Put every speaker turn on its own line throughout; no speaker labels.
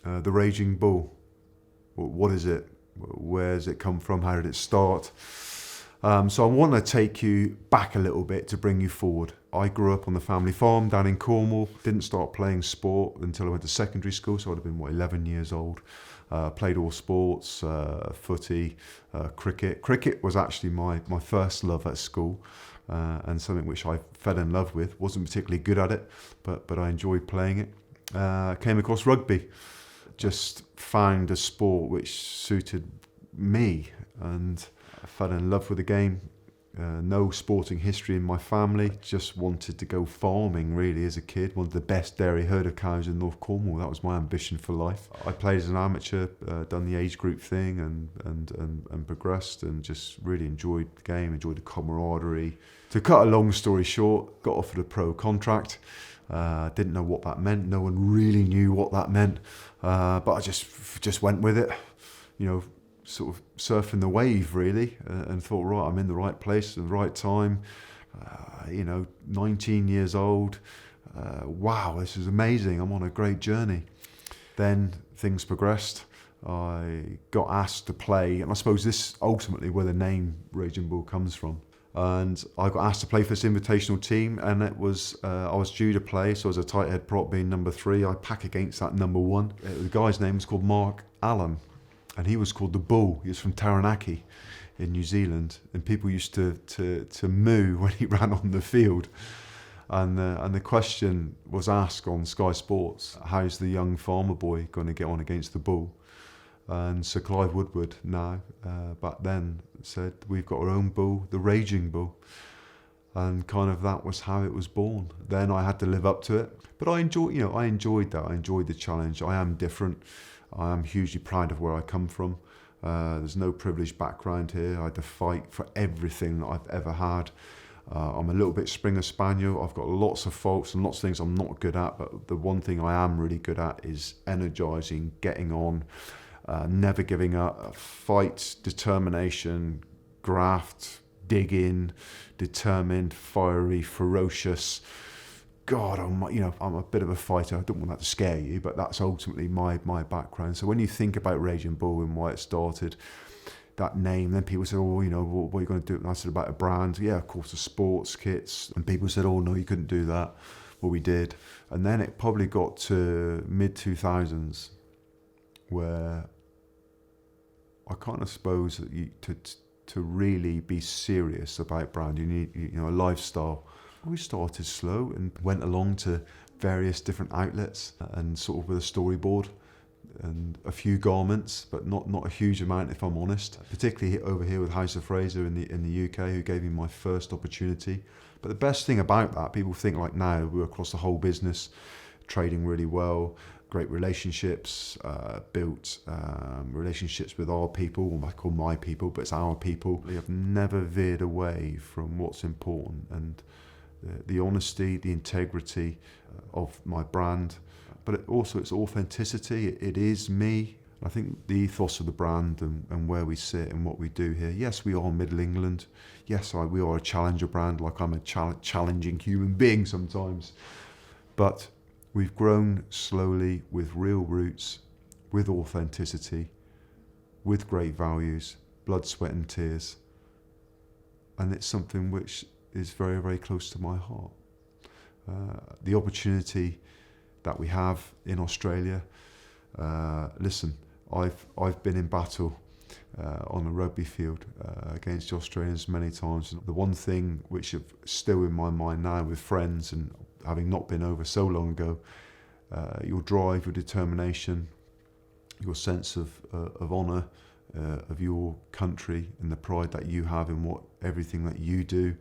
The Raging Bull. What is it? Where does it come from? How did it start? So I want to take you back a little bit to bring you forward. I grew up on the family farm down in Cornwall. Didn't start playing sport until I went to secondary school, so I'd have been, 11 years old. Played all sports, footy, cricket. Cricket was actually my first love at school, and something which I fell in love with. Wasn't particularly good at it, but I enjoyed playing it. Came across rugby. Just found a sport which suited me, and I fell in love with the game. No sporting history in my family. Just wanted to go farming really as a kid. Wanted the best dairy herd of cows in North Cornwall. That was my ambition for life. I played as an amateur, done the age group thing, and progressed, and just really enjoyed the game, enjoyed the camaraderie. To cut a long story short, got offered a pro contract. Didn't know what that meant. No one really knew what that meant, but I just went with it. Sort of surfing the wave really, and thought, right, I'm in the right place at the right time. 19 years old. Wow, this is amazing. I'm on a great journey. Then things progressed. I got asked to play, and I suppose this ultimately where the name Raging Bull comes from. And I got asked to play for this invitational team, and it was I was due to play, so as a tight head prop being number 3, I pack against that number 1. The guy's name was called Mark Allen, and he was called the Bull. He was from Taranaki in New Zealand, and people used to moo when he ran on the field. And the question was asked on Sky Sports, how's the young farmer boy going to get on against the Bull? And Sir Clive Woodward now, back then, said, we've got our own bull, the Raging Bull. And kind of that was how it was born. Then I had to live up to it. But I enjoyed that. I enjoyed the challenge. I am different. I am hugely proud of where I come from. There's no privileged background here. I had to fight for everything that I've ever had. I'm a little bit Springer Spaniel. I've got lots of faults and lots of things I'm not good at, but the one thing I am really good at is energising, getting on, never giving up, fight, determination, graft, dig in, determined, fiery, ferocious. God, I'm a bit of a fighter. I don't want that to scare you, but that's ultimately my background. So when you think about Raging Bull and why it started, that name, then people said, what are you going to do? And I said, about a brand. Yeah, of course, the sports kits. And people said, oh, no, you couldn't do that. Well, we did. And then it probably got to mid-2000s where I kind of suppose that to really be serious about brand, you need a lifestyle. We started slow and went along to various different outlets and sort of with a storyboard and a few garments, but not a huge amount, if I'm honest. Particularly over here with House of Fraser in the UK, who gave me my first opportunity. But the best thing about that, people think like now we're across the whole business, trading really well, great relationships, built relationships with our people, or I call my people, but it's our people. We have never veered away from what's important, and the honesty, the integrity of my brand, but it's authenticity. It is me. I think the ethos of the brand and where we sit and what we do here. Yes, we are Middle England. Yes, we are a challenger brand, like I'm a challenging human being sometimes. But we've grown slowly with real roots, with authenticity, with great values, blood, sweat and tears. And it's something which is very, very close to my heart. The opportunity that we have in Australia. Listen, I've been in battle on a rugby field against the Australians many times. The one thing which is still in my mind now with friends and having not been over so long ago, your drive, your determination, your sense of honour of your country and the pride that you have in everything that you do.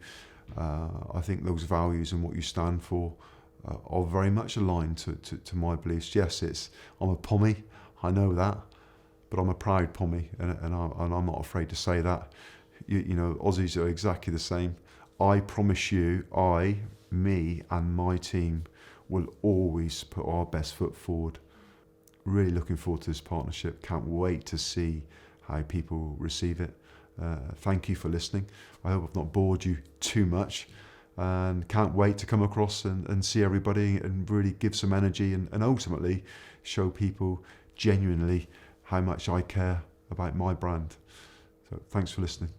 I think those values and what you stand for are very much aligned to my beliefs. Yes, I'm a Pommy, I know that, but I'm a proud Pommy, and I'm not afraid to say that. Aussies are exactly the same. I promise you, me and my team will always put our best foot forward. Really looking forward to this partnership. Can't wait to see how people receive it. Thank you for listening. I hope I've not bored you too much, and can't wait to come across and see everybody and really give some energy and ultimately show people genuinely how much I care about my brand. So thanks for listening.